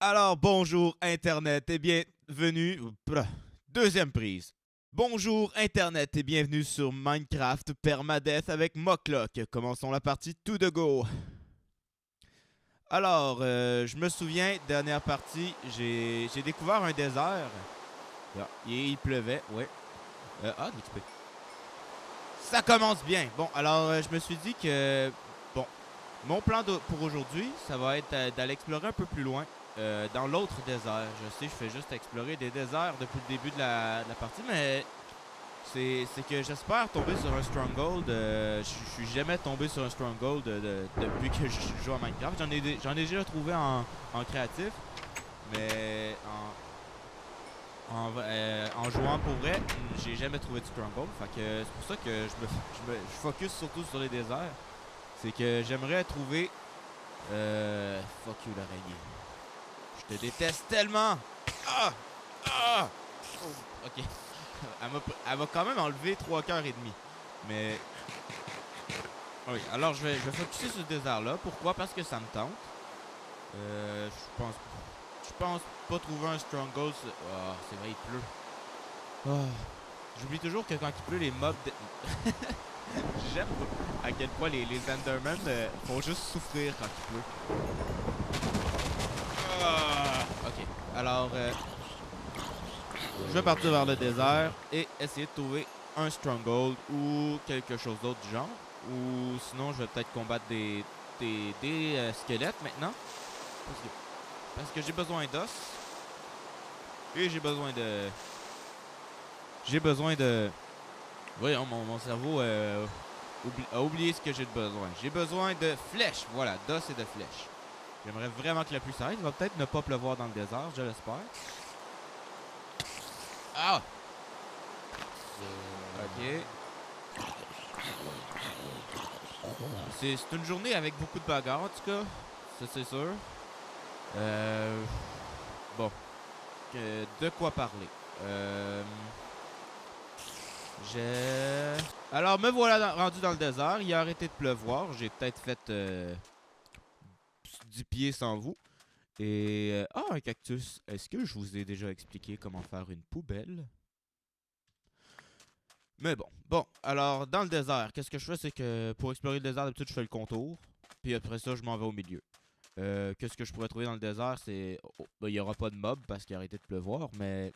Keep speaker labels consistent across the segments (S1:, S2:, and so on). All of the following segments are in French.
S1: Alors, bonjour Internet et bienvenue. Deuxième prise. Bonjour Internet et bienvenue sur Minecraft Permadeath avec Moklock. Commençons la partie tout de go. Alors, je me souviens, dernière partie, j'ai découvert un désert. Il pleuvait, ouais. XP. Ça commence bien. Bon, alors, je me suis dit que, bon, mon plan pour aujourd'hui, ça va être d'aller explorer un peu plus loin. Dans l'autre désert. Je sais, je fais juste explorer des déserts depuis le début de la partie, mais c'est que j'espère tomber sur un stronghold. Je suis jamais tombé sur un stronghold depuis que je joue à Minecraft. J'en ai déjà trouvé en créatif, mais en jouant pour vrai, j'ai jamais trouvé de stronghold. Fait que c'est pour ça que je focus surtout sur les déserts. C'est que j'aimerais trouver. Fuck you l'araignée. Je te déteste tellement! Ah! Ah! Oh, ok. Elle m'a quand même enlevé 3 cœurs et demi. Mais. Oui, alors je vais focuser sur ce désert-là. Pourquoi? Parce que ça me tente. Je pense. Je pense pas trouver un stronghold. Oh, c'est vrai, il pleut. Oh. J'oublie toujours que quand il pleut, les mobs. J'aime à quel point les Endermen font juste souffrir quand il pleut. Ok, alors je vais partir vers le désert et essayer de trouver un stronghold ou quelque chose d'autre du genre. Ou sinon, je vais peut-être combattre des squelettes maintenant. Parce que j'ai besoin d'os. Et j'ai besoin de... J'ai besoin de... Voyons, mon cerveau a oublié ce que j'ai de besoin. J'ai besoin de flèches. Voilà, d'os et de flèches. J'aimerais vraiment que la pluie s'arrête. Il va peut-être ne pas pleuvoir dans le désert, je l'espère. Ah! Ok. C'est une journée avec beaucoup de bagarres en tout cas. Ça c'est sûr. Euh, bon. De quoi parler? J'ai... Alors me voilà rendu dans le désert. Il a arrêté de pleuvoir. J'ai peut-être fait 10 pieds sans vous. Et... un cactus. Est-ce que je vous ai déjà expliqué comment faire une poubelle? Mais bon. Bon, alors dans le désert, qu'est-ce que je fais? C'est que pour explorer le désert, d'habitude, je fais le contour. Puis après ça, je m'en vais au milieu. Qu'est-ce que je pourrais trouver dans le désert? C'est. Oh, ben, il n'y aura pas de mob parce qu'il a arrêté de pleuvoir, mais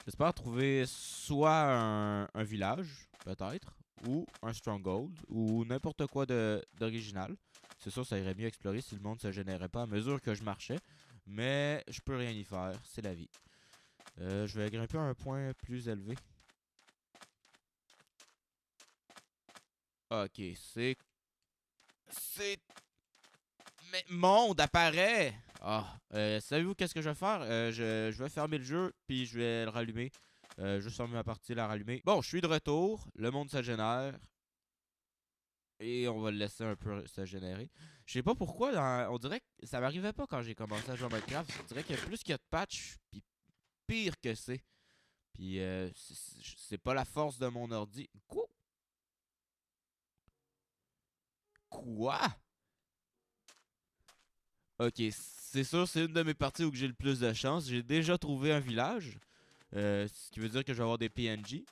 S1: j'espère trouver soit un village, peut-être, ou un stronghold, ou n'importe quoi d'original. C'est sûr, ça irait mieux explorer si le monde se générait pas à mesure que je marchais, mais je peux rien y faire, c'est la vie. Je vais grimper à un point plus élevé. Ok, c'est. C'est. Mais monde apparaît! Ah, savez-vous qu'est-ce que je vais faire? Je vais fermer le jeu, puis je vais le rallumer. Juste fermer ma partie, la rallumer. Bon, je suis de retour. Le monde se génère. Et on va le laisser un peu se générer. Je sais pas pourquoi, on dirait que ça m'arrivait pas quand j'ai commencé à jouer à Minecraft. Je dirais que plus qu'il y a de patch, puis pire que c'est. Puis c'est pas la force de mon ordi. Quoi? Quoi? Ok, c'est sûr, c'est une de mes parties où j'ai le plus de chance. J'ai déjà trouvé un village. Ce qui veut dire que je vais avoir des PNJ.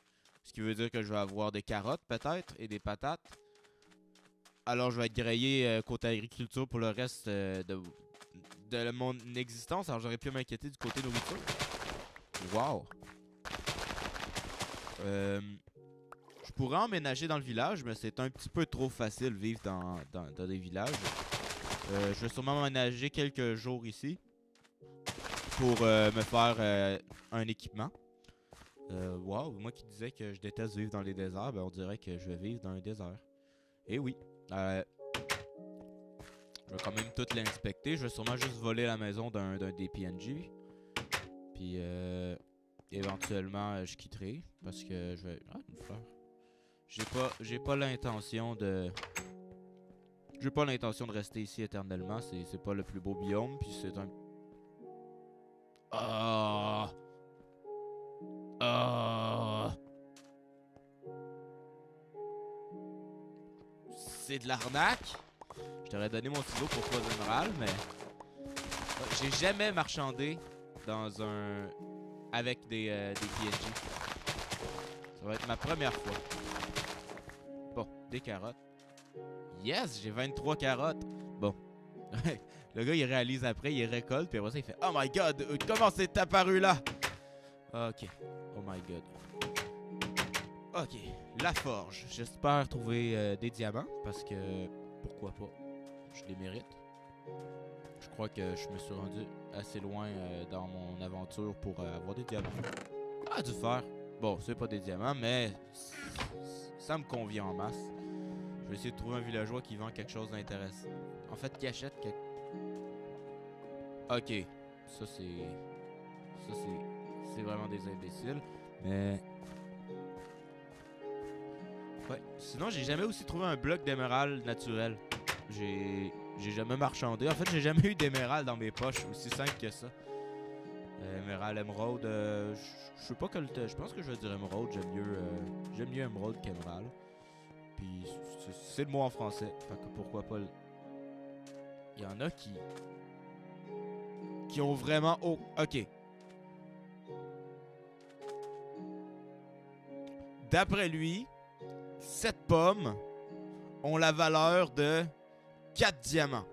S1: Ce qui veut dire que je vais avoir des carottes peut-être et des patates. Alors je vais être grillé côté agriculture pour le reste de mon existence. Alors j'aurais pu m'inquiéter du côté nourriture. Wow. Je pourrais emménager dans le village, mais c'est un petit peu trop facile vivre dans des villages. Je vais sûrement emménager quelques jours ici pour me faire un équipement. Wow, moi qui disais que je déteste vivre dans les déserts, ben on dirait que je vais vivre dans un désert. Et oui, je vais quand même tout l'inspecter. Je vais sûrement juste voler la maison d'un des PNJ. Puis éventuellement, je quitterai parce que je vais... Ah, une fleur. J'ai pas l'intention de... J'ai pas l'intention de rester ici éternellement. C'est pas le plus beau biome. Puis c'est un... Ah... Ah... C'est de l'arnaque. Je t'aurais donné mon ciseau pour Poison Ral, mais... J'ai jamais marchandé dans un... avec des PNJ. Ça va être ma première fois. Bon, des carottes. Yes, j'ai 23 carottes. Bon. Le gars, il réalise après, il récolte, puis après ça, il fait « Oh my God, comment c'est apparu là? » Ok. Oh my God. Ok. La forge. J'espère trouver des diamants, parce que... Pourquoi pas? Je les mérite. Je crois que je me suis rendu assez loin dans mon aventure pour avoir des diamants. Ah, du fer. Bon, c'est pas des diamants, mais ça me convient en masse. Je vais essayer de trouver un villageois qui vend quelque chose d'intéressant. En fait, qui achète quelque... Ok. Ça, c'est... Ça, c'est vraiment des imbéciles. Mais... Ouais. Sinon, j'ai jamais aussi trouvé un bloc d'émeraude naturel. J'ai jamais marchandé. En fait, j'ai jamais eu d'émeraude dans mes poches. Aussi simple que ça. Émeraude, émeraude, je sais pas quel... Je pense que je vais dire émeraude. J'aime mieux émeraude qu'émeraude. Puis c'est le mot en français. Fait que pourquoi pas... Il y en a qui ont vraiment... Oh, ok. D'après lui, cette pomme ont la valeur de 4 diamants.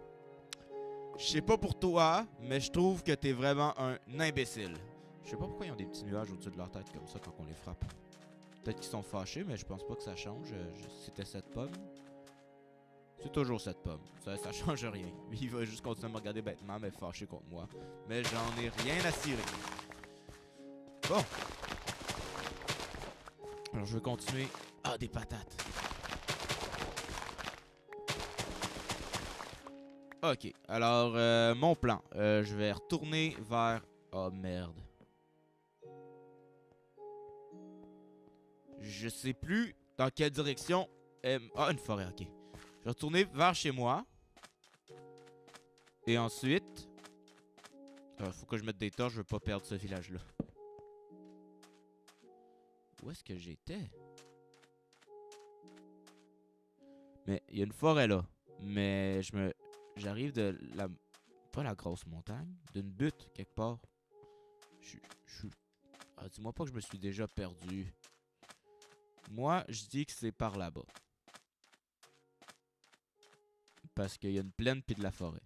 S1: Je sais pas pour toi, mais je trouve que t'es vraiment un imbécile. Je sais pas pourquoi ils ont des petits nuages au-dessus de leur tête comme ça quand on les frappe. Peut-être qu'ils sont fâchés, mais je pense pas que ça change. C'était cette pomme. C'est toujours cette pomme. Ça change rien. Il va juste continuer à me regarder bêtement, mais fâché contre moi. Mais j'en ai rien à cirer. Bon. Alors je vais continuer. Ah, des patates. Ok, alors mon plan. Je vais retourner vers... Oh merde. Je sais plus dans quelle direction... Ah, une forêt, ok. Je vais retourner vers chez moi. Et ensuite... faut que je mette des torches, je veux pas perdre ce village-là. Où est-ce que j'étais? Mais il y a une forêt là. Mais j'arrive de la... Pas la grosse montagne. D'une butte, quelque part. Ah, dis-moi pas que je me suis déjà perdu. Moi, je dis que c'est par là-bas. Parce qu'il y a une plaine puis de la forêt.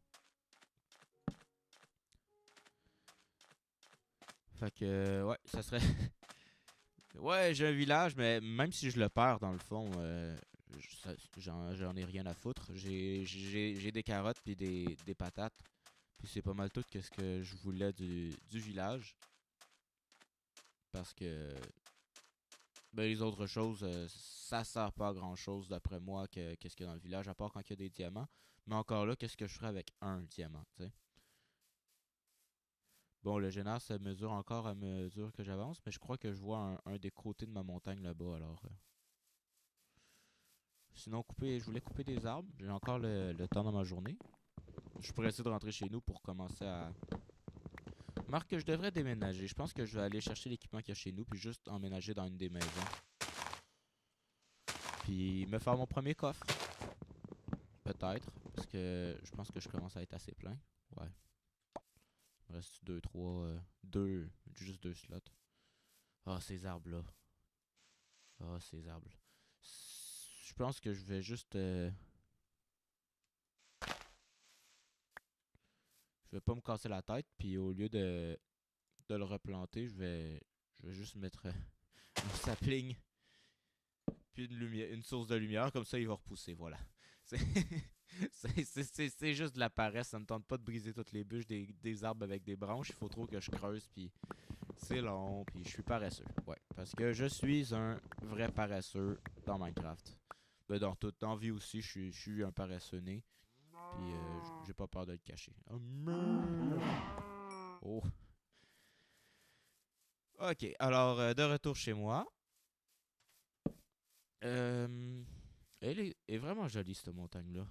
S1: Fait que, ouais, ça serait... Ouais, j'ai un village, mais même si je le perds, dans le fond, j'en ai rien à foutre. J'ai des carottes puis des patates. Puis c'est pas mal tout que ce que je voulais du village. Parce que... Ben, les autres choses, ça sert pas à grand chose d'après moi qu'est-ce qu'il y a dans le village, à part quand il y a des diamants. Mais encore là, qu'est-ce que je ferais avec un diamant, tu sais? Bon, le génère se mesure encore à mesure que j'avance, mais je crois que je vois un des côtés de ma montagne là-bas, alors... Sinon, je voulais couper des arbres. J'ai encore le temps dans ma journée. Je pourrais essayer de rentrer chez nous pour commencer à... Marc, que je devrais déménager. Je pense que je vais aller chercher l'équipement qu'il y a chez nous, puis juste emménager dans une des maisons. Puis me faire mon premier coffre. Peut-être, parce que je pense que je commence à être assez plein. Ouais. Il me reste 2, 3, 2, juste 2 slots. Ah, ces arbres-là. Ah, ces arbres. Je pense que je vais juste... Je vais pas me casser la tête, puis au lieu de le replanter, je vais juste mettre un sapling, puis une source de lumière, comme ça il va repousser, voilà. C'est juste de la paresse, ça me tente pas de briser toutes les bûches des arbres avec des branches, il faut trop que je creuse, puis c'est long, puis je suis paresseux. Ouais, parce que je suis un vrai paresseux dans Minecraft. Ben, dans vie aussi, je suis un paresseux né. Puis j'ai pas peur de le cacher. Oh. Ok, alors de retour chez moi. Elle est vraiment jolie cette montagne-là.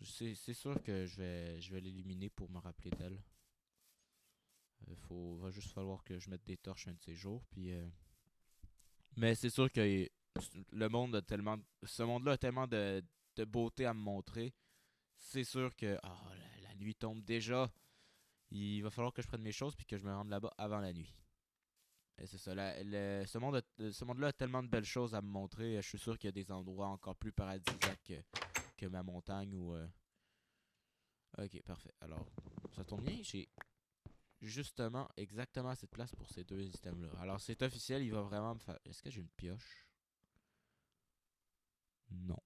S1: C'est sûr que je vais l'éliminer pour me rappeler d'elle. Va juste falloir que je mette des torches un de ces jours. Puis, mais c'est sûr que le monde a tellement... Ce monde-là a tellement de beauté à me montrer. C'est sûr que... Oh, la nuit tombe déjà. il va falloir que je prenne mes choses puis que je me rende là-bas avant la nuit. Et c'est ça. Ce monde-là a tellement de belles choses à me montrer. Je suis sûr qu'il y a des endroits encore plus paradisiaques que ma montagne ou. Ok, parfait. Alors, ça tombe bien. J'ai justement exactement assez de place pour ces deux items-là. Alors, c'est officiel. Il va vraiment me faire. Est-ce que j'ai une pioche? Non.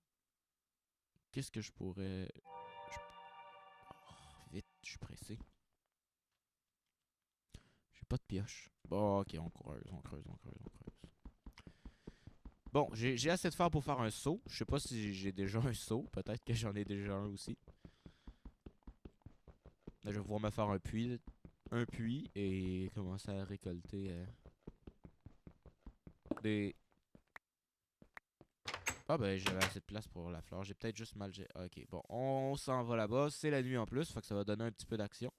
S1: Qu'est-ce que je pourrais. Oh, vite, je suis pressé. J'ai pas de pioche. Bon, ok, on creuse, on creuse, on creuse, on creuse. Bon, j'ai assez de fer pour faire un seau. Je sais pas si j'ai déjà un seau. Peut-être que j'en ai déjà un aussi. Là, je vais pouvoir me faire un puits et commencer à récolter des... Ah ben, j'avais assez de place pour la fleur. J'ai peut-être juste mal... Ok, bon, on s'en va là-bas. C'est la nuit en plus, fait que ça va donner un petit peu d'action.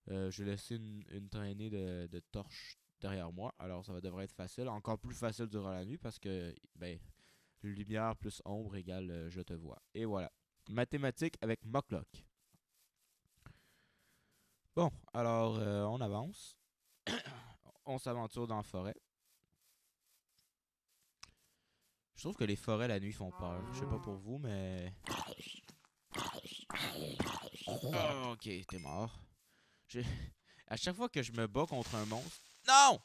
S1: Je vais laisser une traînée de torches derrière moi. Alors, ça va devrait être facile. Encore plus facile durant la nuit parce que, ben, lumière plus ombre égale je te vois. Et voilà. Mathématiques avec Mocklock. Bon, alors on avance. On s'aventure dans la forêt. Je trouve que les forêts la nuit font peur. Je sais pas pour vous, mais... Oh, ok, t'es mort. J'ai- À chaque fois que je me bats contre un monstre... Non!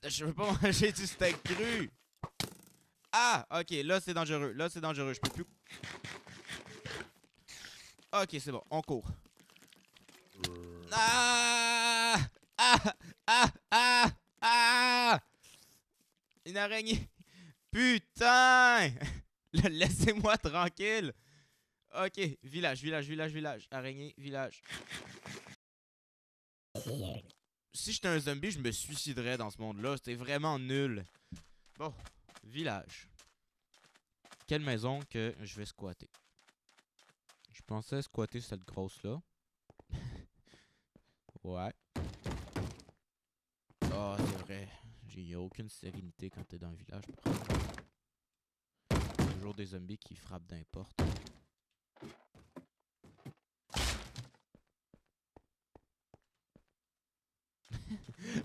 S1: Je veux pas manger du steak cru! Ah! Ok, là c'est dangereux. Là c'est dangereux. Je peux plus... Ok, c'est bon. On court. Ah! Ah! Ah! Ah! Ah! Une araignée! Putain! Laissez-moi tranquille! Ok, village, village, village, village. Araignée, village. Si j'étais un zombie, je me suiciderais dans ce monde-là. C'était vraiment nul. Bon, village. Quelle maison que je vais squatter? Je pensais squatter cette grosse-là. Ouais. Oh, c'est vrai. J'ai aucune sérénité quand t'es dans un village. Toujours des zombies qui frappent d'un porte.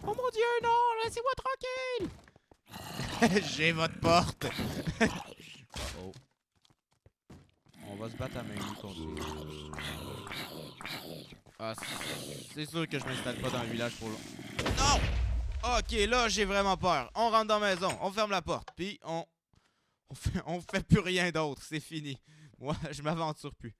S1: Oh mon dieu, non! Laissez-moi tranquille! J'ai votre porte! Oh. On va se battre à main nue contre les... Ah, c'est sûr que je m'installe pas dans le village pour long. Non! Ok, là, j'ai vraiment peur. On rentre dans la maison, on ferme la porte, puis on fait plus rien d'autre. C'est fini. Moi, je m'aventure plus.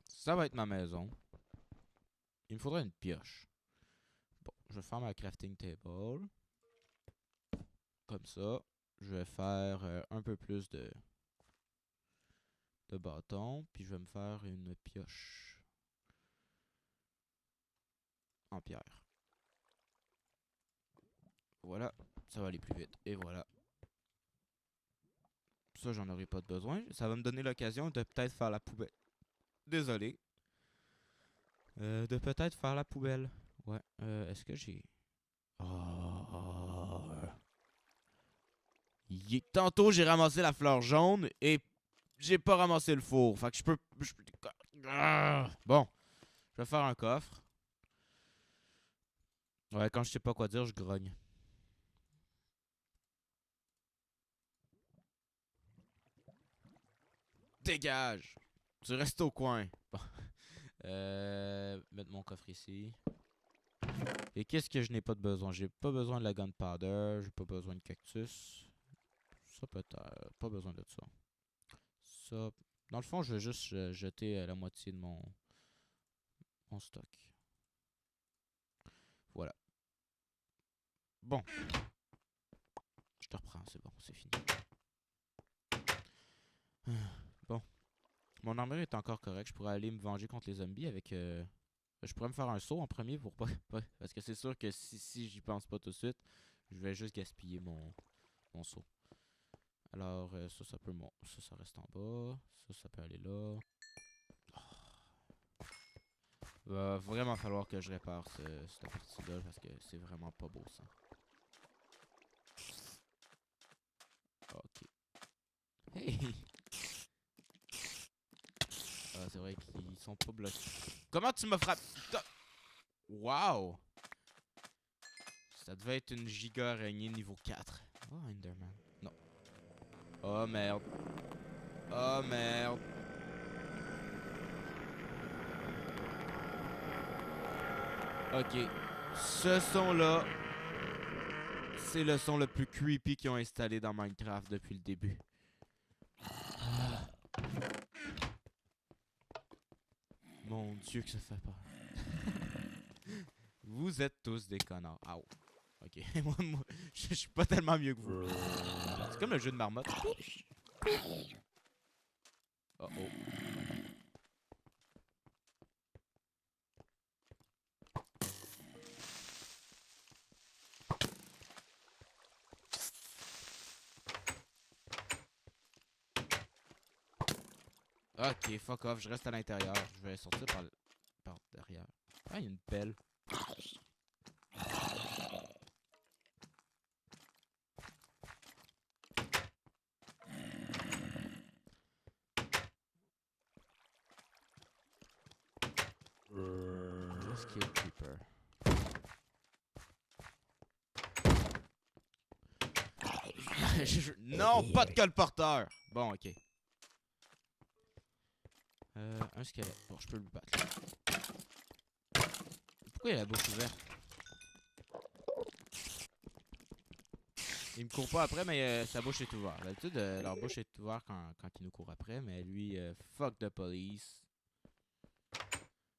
S1: Ça va être ma maison. Il me faudrait une pioche. Bon, je vais faire ma crafting table. Comme ça. Je vais faire un peu plus de bâtons. Puis je vais me faire une pioche en pierre. Voilà. Ça va aller plus vite. Et voilà. Ça, j'en aurai pas de besoin. Ça va me donner l'occasion de peut-être faire la poubelle. Désolé. De peut-être faire la poubelle. Ouais. Est-ce que j'ai... Oh. Tantôt, j'ai ramassé la fleur jaune et j'ai pas ramassé le four. Fait que je peux... Bon. Je vais faire un coffre. Ouais, quand je sais pas quoi dire, je grogne. Dégage! Tu restes au coin. Bon. Mettre mon coffre ici. Et qu'est-ce que je n'ai pas de besoin? J'ai pas besoin de la gunpowder. J'ai pas besoin de cactus. Ça peut-être. Pas besoin de ça. Ça. Dans le fond, je vais juste jeter la moitié de mon stock. Voilà. Bon. Je te reprends, c'est bon, c'est fini. Bon. Mon armure est encore correcte. Je pourrais aller me venger contre les zombies avec... Je pourrais me faire un saut en premier pour pas... Parce que c'est sûr que si j'y pense pas tout de suite, je vais juste gaspiller mon saut. Alors, ça peut... Ça reste en bas. Ça peut aller là. Va vraiment falloir que je répare cette partie-là parce que c'est vraiment pas beau ça. Ok. Hey! Ah, c'est vrai qu'ils sont pas bloqués. Comment tu m'as frappé? Wow! Ça devait être une giga araignée niveau 4. Oh, Enderman. Non. Oh merde. Oh merde. Ok. Ce son-là, c'est le son le plus creepy qu'ils ont installé dans Minecraft depuis le début. Ah. Mon Dieu que ça fait peur. Vous êtes tous des connards. Ow. Ok. moi, je suis pas tellement mieux que vous. C'est comme le jeu de marmotte. Oh oh. Ok, fuck off, je reste à l'intérieur. Je vais sortir par derrière. Ah, il y a une pelle. Qu'est-ce qui est le creeper? Non, pas de colporteur! Bon, ok. Un squelette. Bon, je peux le battre. Pourquoi il a la bouche ouverte? Il me court pas après, mais sa bouche est ouverte. D'habitude, leur bouche est ouverte quand ils nous courent après, mais lui, fuck the police.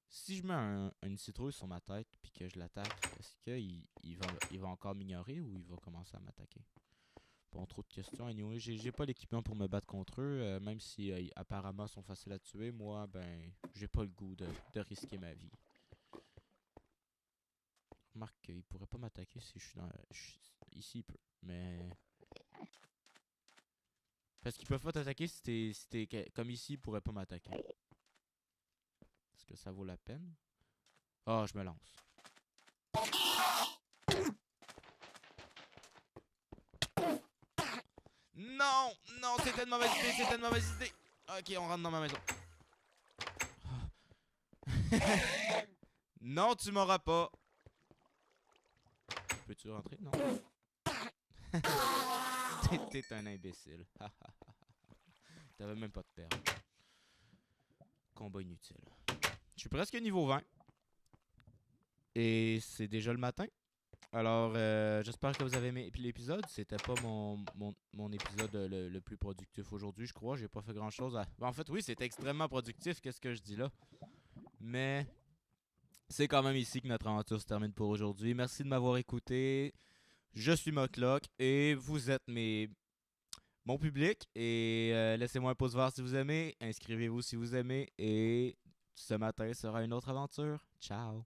S1: Si je mets une citrouille sur ma tête puis que je l'attaque, est-ce qu'il va encore m'ignorer ou il va commencer à m'attaquer? Bon, trop de questions. Anyway, j'ai pas l'équipement pour me battre contre eux, même si apparemment ils sont faciles à tuer. Moi, ben, j'ai pas le goût de risquer ma vie. Remarque qu'il pourrait pas m'attaquer si je suis ici, il peut. Mais. Parce qu'ils peuvent pas t'attaquer si t'es comme ici, ils pourraient pas m'attaquer. Est-ce que ça vaut la peine? Oh, je me lance. Non! Non, c'était une mauvaise idée, c'était une mauvaise idée! Ok, on rentre dans ma maison. Non, tu m'auras pas! Peux-tu rentrer? Non. T'es un imbécile. T'avais même pas de perle. Combat inutile. Je suis presque niveau 20. Et c'est déjà le matin. Alors, j'espère que vous avez aimé l'épisode. C'était pas mon épisode le plus productif aujourd'hui, je crois. J'ai pas fait grand chose à. En fait, oui, c'était extrêmement productif. Qu'est-ce que je dis là? Mais c'est quand même ici que notre aventure se termine pour aujourd'hui. Merci de m'avoir écouté. Je suis Moclock et vous êtes mon public. Et laissez-moi un pouce vert si vous aimez. Inscrivez-vous si vous aimez. Et ce matin sera une autre aventure. Ciao!